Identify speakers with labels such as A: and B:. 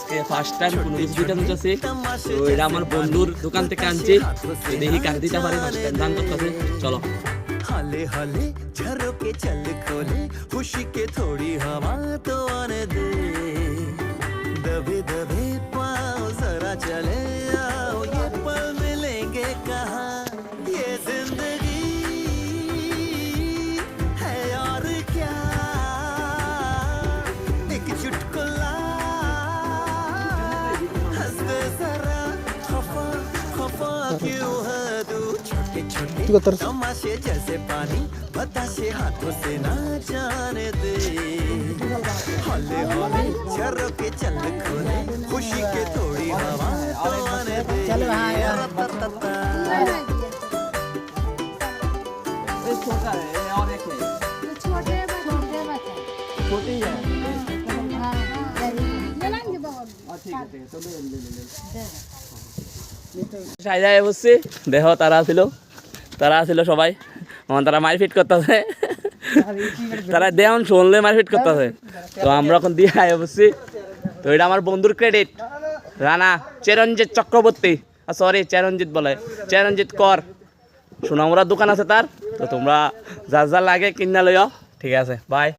A: আজকে first time কোনো কিছু দিতে হচ্ছে। তো এটা আমার বন্ধুর দোকান থেকে আনছি, তো দেখি কার দিতে পারি। ফার্স্ট টাইম দান করতেছে, চলো।
B: हले हले झरोके चल खोले खुशी के थोड़ी हवा तो आने दे दबे दबे पाँव जरा चले आओ ये पल मिलेंगे कहाँ ये जिंदगी है और क्या एक चुटकुला हंस दे जरा खफा खफा क्यों है तू छोटे छोटे तमाशे जैसे पानी बताशे हाथों से ना जाने दे हौले हौले झरोके चल खोले खुशी के थोड़ी हवा तो आने दे चल
A: छोटा है और एक है,
C: छोटे बच्चे
A: छोटी है।
C: हाँ चलेंगे बहुत
A: ठीक है तो ले ले ले সাইডায় বসছি, দেখো তারা ছিল সবাই, আমার তারা মারপিট করতেছে, তারা দেওয়ান শুনলে মারপিট করতেছে। তো আমরা এখন দিয়ে আয় বসছি। তো এটা আমার বন্ধুর ক্রেডিট, রানা চিরঞ্জিত চক্রবর্তী, সরি চিরঞ্জিত বলে, চিরঞ্জিত কর। সোনামুড়ার দোকান আছে তার, তো তোমরা যা যা লাগে কিনা লইও। ঠিক আছে, বাই।